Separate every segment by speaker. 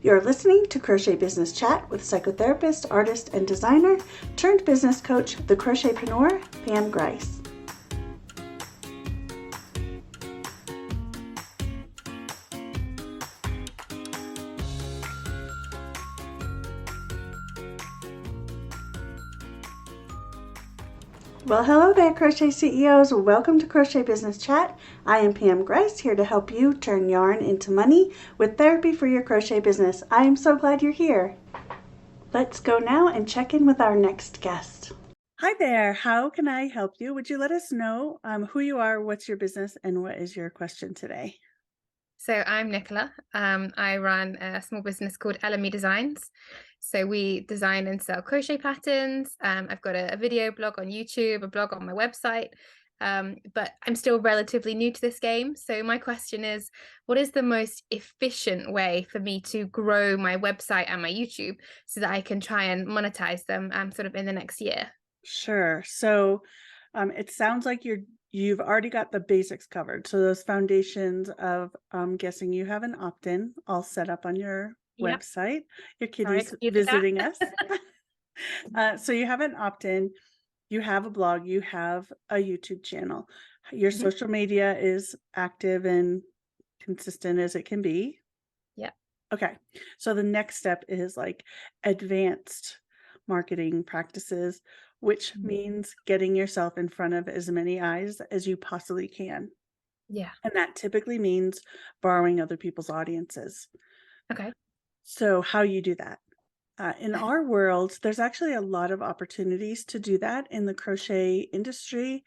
Speaker 1: You're listening to Crochet Business Chat with psychotherapist, artist, and designer turned business coach, the Crochetpreneur, Pam Grice. Well, hello there, Crochet CEOs. Welcome to Crochet Business Chat. I am Pam Grice, here to help you turn yarn into money with therapy for your crochet business. I am so glad you're here. Let's go now and check in with our next guest. Hi there. How can I help you? Would you let us know who you are, what's your business, and what is your question today?
Speaker 2: So I'm Nichola. I run a small business called Elimee Designs. So we design and sell crochet patterns. I've got a video blog on YouTube, a blog on my website, but I'm still relatively new to this game. So my question is, what is the most efficient way for me to grow my website and my YouTube so that I can try and monetize them sort of in the next year?
Speaker 1: Sure. So it sounds like you've already got the basics covered. So those foundations of guessing you have an opt-in all set up on your
Speaker 2: Yep.
Speaker 1: website. Your
Speaker 2: Sorry,
Speaker 1: kitty's
Speaker 2: excuse the cat.
Speaker 1: visiting us. So you have an opt-in, you have a blog, you have a YouTube channel. Your
Speaker 2: Mhm.
Speaker 1: social media is active and consistent as it can be.
Speaker 2: Yeah.
Speaker 1: Okay. So the next step is like advanced marketing practices, which
Speaker 2: Mhm.
Speaker 1: means getting yourself in front of as many eyes as you possibly can.
Speaker 2: Yeah.
Speaker 1: And that typically means borrowing other people's audiences.
Speaker 2: Okay.
Speaker 1: So, how you do that? In our world, there's actually a lot of opportunities to do that in the crochet industry.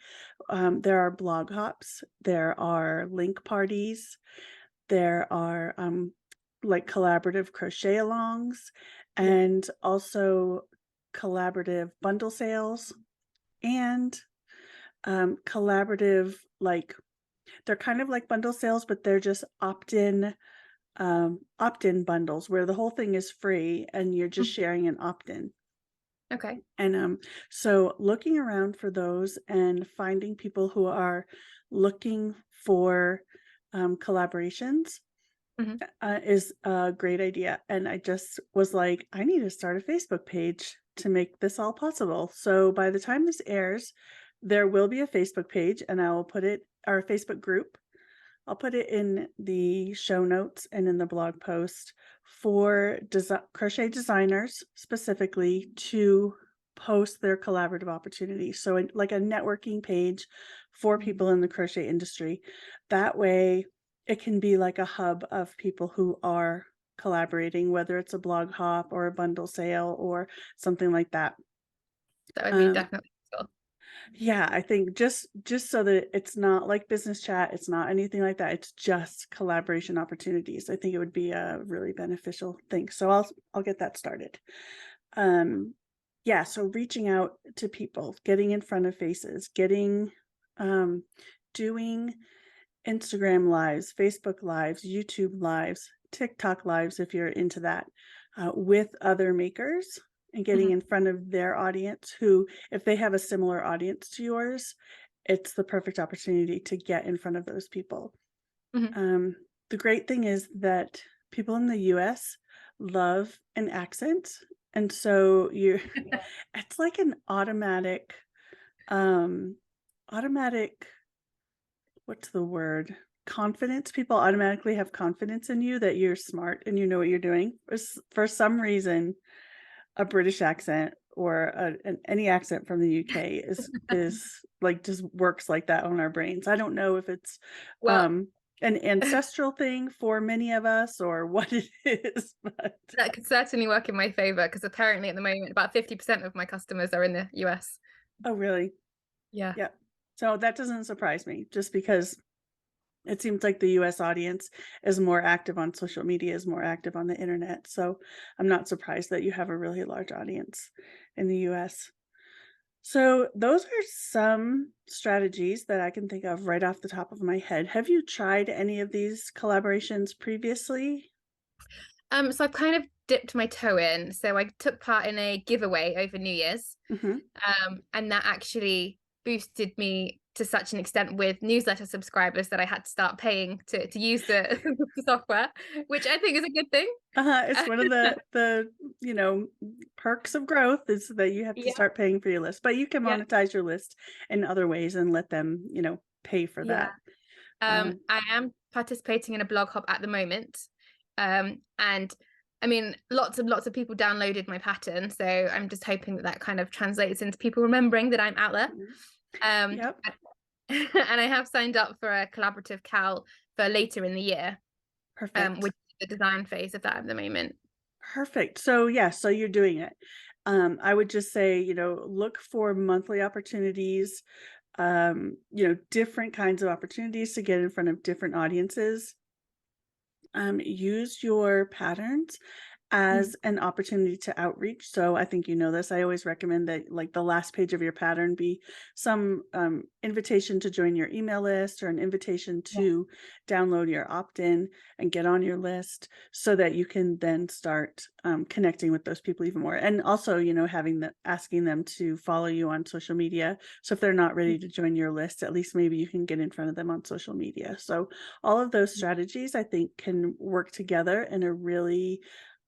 Speaker 1: There are blog hops, there are link parties, there are like collaborative crochet alongs,
Speaker 2: Yeah.
Speaker 1: and also collaborative bundle sales and collaborative, like they're kind of like bundle sales, but they're just opt-in bundles where the whole thing is free and you're just
Speaker 2: Mhm.
Speaker 1: sharing an opt-in.
Speaker 2: Okay.
Speaker 1: And so looking around for those and finding people who are looking for collaborations
Speaker 2: Mhm.
Speaker 1: is a great idea. And I just was like, I need to start a Facebook page to make this all possible. So by the time this airs, there will be a Facebook page and I will put it, our Facebook group. I'll put it in the show notes and in the blog post for crochet designers specifically to post their collaborative opportunities. So, like a networking page for
Speaker 2: Mhm.
Speaker 1: people in the crochet industry. That way, it can be like a hub of people who are collaborating, whether it's a blog hop or a bundle sale or something like that.
Speaker 2: That would be
Speaker 1: Um,
Speaker 2: definitely useful.
Speaker 1: yeah, I think just so that it's not like business chat, it's not anything like that. It's just collaboration opportunities. I think it would be a really beneficial thing. So I'll get that started. Um yeah, so reaching out to people, getting in front of faces, getting um doing Instagram lives, Facebook lives, YouTube lives, TikTok lives if you're into that, with other makers and getting
Speaker 2: Mhm.
Speaker 1: in front of their audience who, if they have a similar audience to yours, it's the perfect opportunity to get in front of those people.
Speaker 2: Mhm.
Speaker 1: Um, the great thing is that people in the US love an accent. And so you it's like an um automatic what's the word? Confidence. People automatically have confidence in you that you're smart and you know what you're doing. For some reason, a British accent or any accent from the UK is like just works like that on our brains. I don't know if it's
Speaker 2: Well,
Speaker 1: um, an ancestral thing for many of us or what it is, but
Speaker 2: that could certainly work in my favor because apparently at the moment about 50% of my customers are in the US.
Speaker 1: oh really?
Speaker 2: Yeah.
Speaker 1: Yeah. So that doesn't surprise me just because it seems like the US audience is more active on social media, is more active on the internet, so I'm not surprised that you have a really large audience in the US. So those are some strategies that I can think of right off the top of my head. Have you tried any of these collaborations previously?
Speaker 2: So I've kind of dipped my toe in. So I took part in a giveaway over New Year's.
Speaker 1: Mhm.
Speaker 2: And that actually boosted me to such an extent with newsletter subscribers that I had to start paying to use the, the software, which I think is a good thing.
Speaker 1: It's one of the you know, perks of growth is that you have to
Speaker 2: Yeah,
Speaker 1: start paying for your list, but you can
Speaker 2: yeah,
Speaker 1: monetize your list in other ways and let them, you know, pay for
Speaker 2: yeah.
Speaker 1: that. Um,
Speaker 2: I am participating in a blog hop at the moment. And I mean, lots and lots of people downloaded my pattern. So I'm just hoping that that kind of translates into people remembering that I'm out there.
Speaker 1: mhm.
Speaker 2: Um,
Speaker 1: Yep,
Speaker 2: and I have signed up for a collaborative cal for later in the year,
Speaker 1: perfect.
Speaker 2: with the design phase of that at the moment.
Speaker 1: Perfect. So yeah, so you're doing it. I would just say, you know, look for monthly opportunities, you know, different kinds of opportunities to get in front of different audiences. Use your patterns
Speaker 2: Mm.
Speaker 1: as an opportunity to outreach. So I think you know this. I always recommend that like the last page of your pattern be some invitation to join your email list or an invitation
Speaker 2: Yeah.
Speaker 1: to download your opt-in and get on your list so that you can then start connecting with those people even more. And also, you know, having the asking them to follow you on social media. So if they're not ready to join your list, at least maybe you can get in front of them on social media. So all of those strategies I think can work together in a really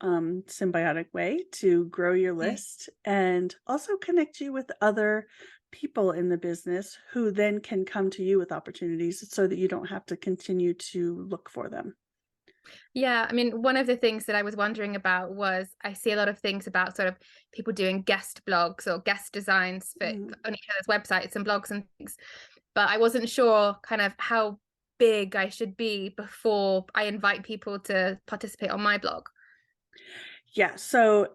Speaker 1: symbiotic way to grow your
Speaker 2: Yeah.
Speaker 1: list and also connect you with other people in the business who then can come to you with opportunities so that you don't have to continue to look for them.
Speaker 2: Yeah, I mean, one of the things that I was wondering about was I see a lot of things about sort of people doing guest blogs or guest designs
Speaker 1: Mm.
Speaker 2: on each other's websites and blogs and things, but I wasn't sure kind of how big I should be before I invite people to participate on my blog.
Speaker 1: Yeah, so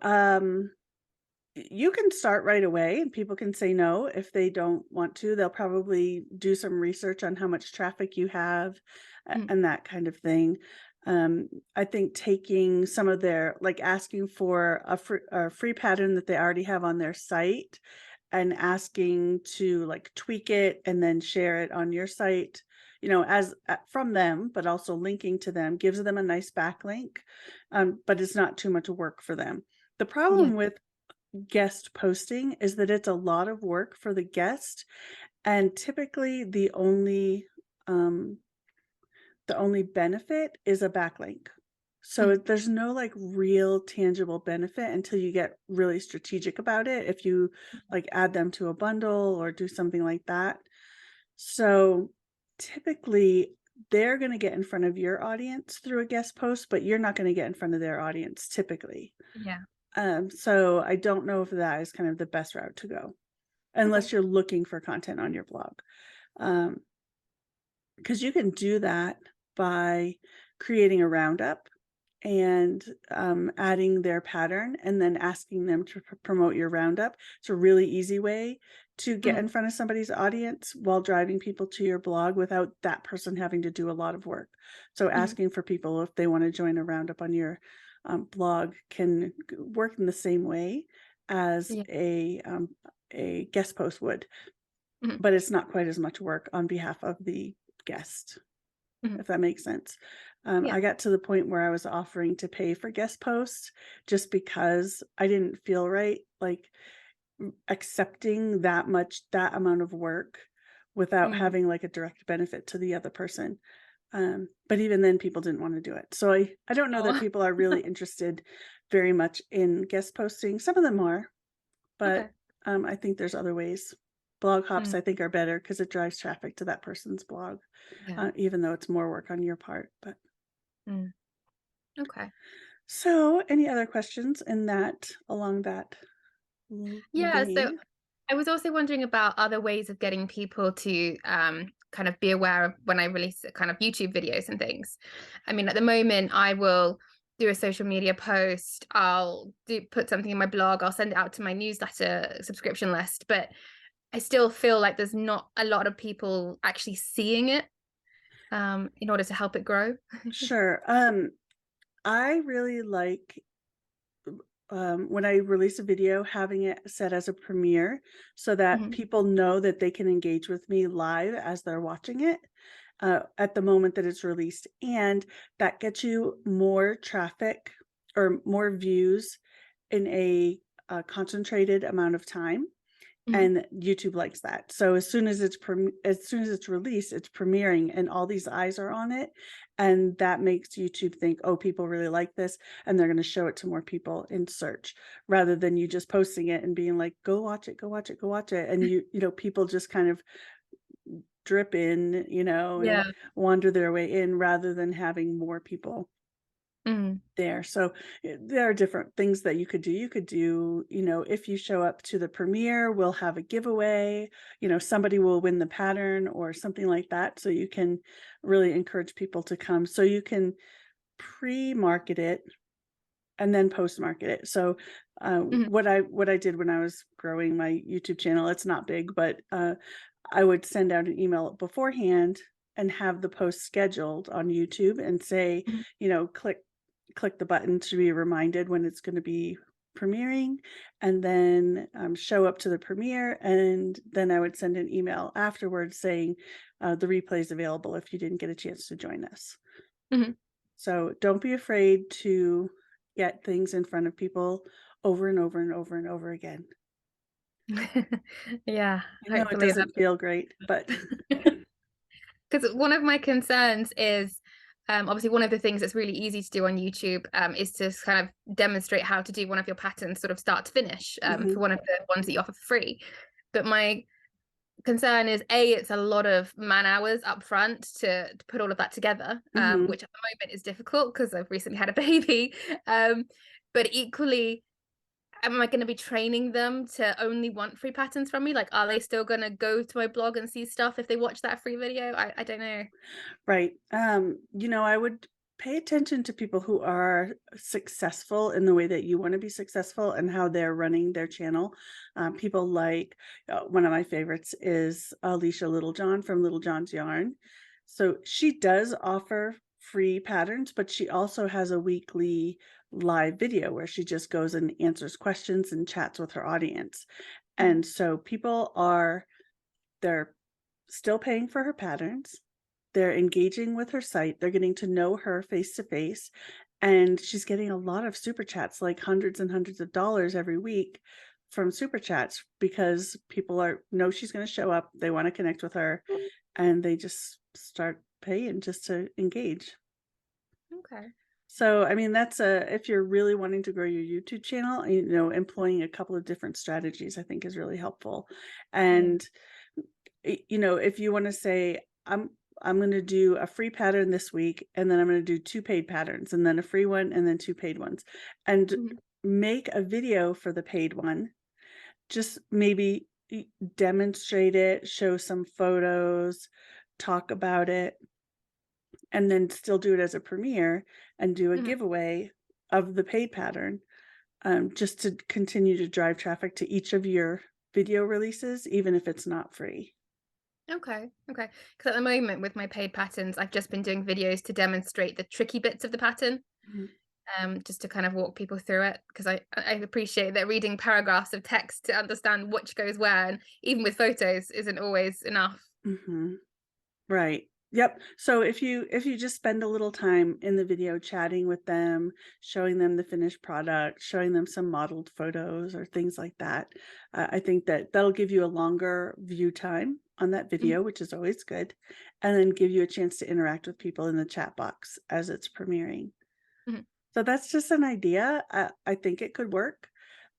Speaker 1: you can start right away and people can say no if they don't want to. They'll probably do some research on how much traffic you have
Speaker 2: Mm.
Speaker 1: and that kind of thing. I think taking some of their, like asking for a free pattern that they already have on their site and asking to like tweak it and then share it on your site, you know, as from them, but also linking to them gives them a nice backlink, but it's not too much work for them. The
Speaker 2: Yeah.
Speaker 1: problem with guest posting is that it's a lot of work for the guest, and typically um the only benefit is a backlink. So
Speaker 2: Mm.
Speaker 1: there's no like real tangible benefit until you get really strategic about it. If you like add them to a bundle or do something like that. So typically they're going to get in front of your audience through a guest post, but you're not going to get in front of their audience typically.
Speaker 2: Yeah.
Speaker 1: So I don't know if that is kind of the best route to go,
Speaker 2: Okay.
Speaker 1: unless you're looking for content on your blog. Because you can do that by creating a roundup and adding their pattern and then asking them to promote your roundup. It's a really easy way to get
Speaker 2: Mhm.
Speaker 1: in front of somebody's audience while driving people to your blog without that person having to do a lot of work. So
Speaker 2: Mhm.
Speaker 1: asking for people if they want to join a roundup on your blog can work in the same way as
Speaker 2: Yeah.
Speaker 1: a guest post would,
Speaker 2: Mhm.
Speaker 1: but it's not quite as much work on behalf of the guest,
Speaker 2: Mhm.
Speaker 1: if that makes sense.
Speaker 2: Yeah.
Speaker 1: I got to the point where I was offering to pay for guest posts just because I didn't feel right, like accepting that amount of work without
Speaker 2: Mm.
Speaker 1: having like a direct benefit to the other person. But even then people didn't want to do it. So I don't know that
Speaker 2: Oh,
Speaker 1: people are really interested very much in guest posting. Some of them are, but
Speaker 2: okay.
Speaker 1: I think there's other ways. Blog hops,
Speaker 2: Mm.
Speaker 1: I think, are better because it drives traffic to that person's blog,
Speaker 2: Yeah.
Speaker 1: even though it's more work on your part. But
Speaker 2: Mm. Okay.
Speaker 1: so, any other questions along that
Speaker 2: Yeah. So
Speaker 1: vein?
Speaker 2: I was also wondering about other ways of getting people to kind of be aware of when I release kind of YouTube videos and things. I mean, at the moment, I will do a social media post, put something in my blog, I'll send it out to my newsletter subscription list, but I still feel like there's not a lot of people actually seeing it in order to help it grow.
Speaker 1: Sure. I really like when I release a video, having it set as a premiere so that
Speaker 2: Mhm.
Speaker 1: people know that they can engage with me live as they're watching it at the moment that it's released. And that gets you more traffic or more views in a concentrated amount of time.
Speaker 2: Mhm.
Speaker 1: and YouTube likes that. So as soon as it's released, it's premiering and all these eyes are on it, and that makes YouTube think, "Oh, people really like this," and they're gonna show it to more people in search, rather than you just posting it and being like, "Go watch it, go watch it, go watch it," and people just kind of drip in, and
Speaker 2: Yeah.
Speaker 1: wander their way in rather than having more people
Speaker 2: Mhm.
Speaker 1: there. So there are different things that you could do. You could do, if you show up to the premiere, we'll have a giveaway, somebody will win the pattern or something like that. So you can really encourage people to come. So you can pre-market it and then post-market it. So
Speaker 2: Mhm.
Speaker 1: what I did when I was growing my YouTube channel, it's not big, but I would send out an email beforehand and have the post scheduled on YouTube and say,
Speaker 2: Mhm.
Speaker 1: click the button to be reminded when it's going to be premiering, and then show up to the premiere, and then I would send an email afterwards saying the replay is available if you didn't get a chance to join us.
Speaker 2: Mhm.
Speaker 1: So don't be afraid to get things in front of people over and over and over and over again.
Speaker 2: Yeah,
Speaker 1: I know it
Speaker 2: hopefully
Speaker 1: doesn't
Speaker 2: that.
Speaker 1: feel great, but
Speaker 2: Because one of my concerns is, obviously one of the things that's really easy to do on YouTube, is to kind of demonstrate how to do one of your patterns sort of start to finish, for
Speaker 1: Mhm,
Speaker 2: one of the ones that you offer for free. But my concern is, A, it's a lot of man hours up front to put all of that together,
Speaker 1: mhm.
Speaker 2: which at the moment is difficult because I've recently had a baby. Um, but equally, am I going to be training them to only want free patterns from me? Like, are they still going to go to my blog and see stuff if they watch that free video? I don't know.
Speaker 1: Right. I would pay attention to people who are successful in the way that you want to be successful and how they're running their channel. People like one of my favorites is Alicia Littlejohn from Little John's Yarn. So she does offer free patterns, but she also has a weekly live video where she just goes and answers questions and chats with her audience.
Speaker 2: Mhm.
Speaker 1: And so they're still paying for her patterns, they're engaging with her site, they're getting to know her face to face, and she's getting a lot of super chats, like hundreds and hundreds of dollars every week from super chats because people know she's going to show up, they want to connect with her, and they just start paying just to engage.
Speaker 2: Okay.
Speaker 1: So, I mean, if you're really wanting to grow your YouTube channel, employing a couple of different strategies, I think is really helpful.
Speaker 2: Yeah.
Speaker 1: And if you want to say, I'm going to do a free pattern this week, and then I'm going to do two paid patterns, and then a free one, and then two paid ones, and
Speaker 2: Mhm.
Speaker 1: make a video for the paid one. Just maybe demonstrate it, show some photos, talk about it, and then still do it as a premiere and do a
Speaker 2: Mhm.
Speaker 1: giveaway of the paid pattern, just to continue to drive traffic to each of your video releases, even if it's not free.
Speaker 2: Okay. Okay. Because at the moment with my paid patterns, I've just been doing videos to demonstrate the tricky bits of the pattern,
Speaker 1: Mhm.
Speaker 2: just to kind of walk people through it. Because I appreciate that reading paragraphs of text to understand which goes where, and even with photos, isn't always enough.
Speaker 1: Mhm. Right. Yep. So if you just spend a little time in the video chatting with them, showing them the finished product, showing them some modeled photos or things like that, I think that that'll give you a longer view time on that
Speaker 2: Mhm.
Speaker 1: video, which is always good, and then give you a chance to interact with people in the chat box as it's premiering.
Speaker 2: Mhm.
Speaker 1: So that's just an idea. I think it could work.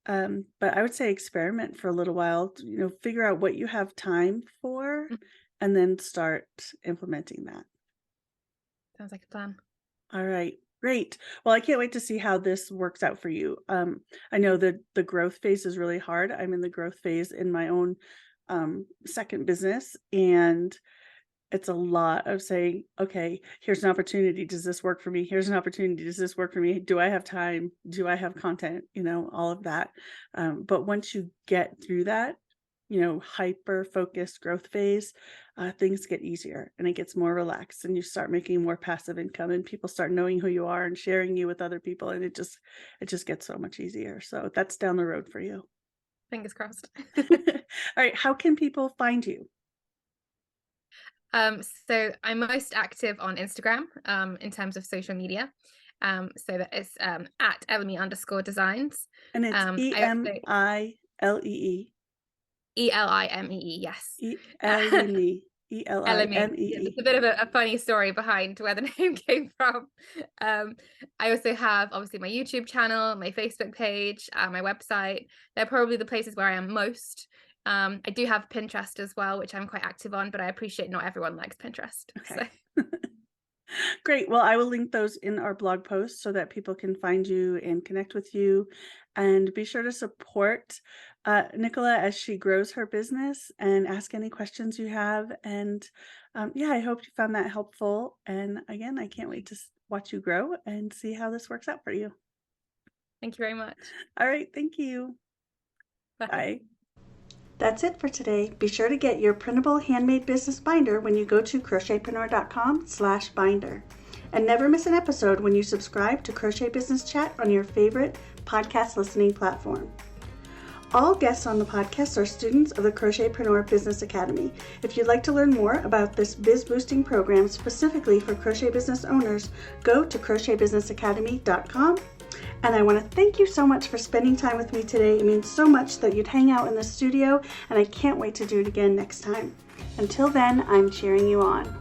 Speaker 1: But I would say experiment for a little while, figure out what you have time for
Speaker 2: Mhm.
Speaker 1: and then start implementing that.
Speaker 2: Sounds like a plan.
Speaker 1: All right, great. Well, I can't wait to see how this works out for you. I know that the growth phase is really hard. I'm in the growth phase in my own second business, and it's a lot of saying, "Okay, here's an opportunity. Does this work for me? Here's an opportunity. Does this work for me? Do I have time? Do I have content?" All of that. But once you get through that, hyper focused growth phase, things get easier and it gets more relaxed, and you start making more passive income, and people start knowing who you are and sharing you with other people, and it just gets so much easier. So that's down the road for you.
Speaker 2: Fingers crossed.
Speaker 1: All right, how can people find you?
Speaker 2: So I'm most active on Instagram, in terms of social media. So that is at Elimee_designs.
Speaker 1: And it's
Speaker 2: I also
Speaker 1: Emilee.
Speaker 2: Elimee, yes.
Speaker 1: Elimee.
Speaker 2: Elimee. Yeah,
Speaker 1: Elimee.
Speaker 2: it's a bit of a funny story behind where the name came from. I also have obviously my YouTube channel, my Facebook page, my website. They're probably the places where I am most. I do have Pinterest as well, which I'm quite active on, but I appreciate not everyone likes Pinterest.
Speaker 1: Okay.
Speaker 2: So.
Speaker 1: Great. Well, I will link those in our blog post so that people can find you and connect with you. And be sure to support Nichola as she grows her business and ask any questions you have. And yeah, I hope you found that helpful. And again, I can't wait to watch you grow and see how this works out for you.
Speaker 2: Thank you very much.
Speaker 1: All right. Thank you.
Speaker 2: Bye.
Speaker 1: Bye. That's it for today. Be sure to get your printable handmade business binder when you go to crochetpreneur.com/binder. And never miss an episode when you subscribe to Crochet Business Chat on your favorite podcast listening platform. All guests on the podcast are students of the Crochetpreneur Business Academy. If you'd like to learn more about this biz boosting program specifically for crochet business owners, go to crochetbusinessacademy.com. And I want to thank you so much for spending time with me today. It means so much that you'd hang out in the studio, and I can't wait to do it again next time. Until then, I'm cheering you on.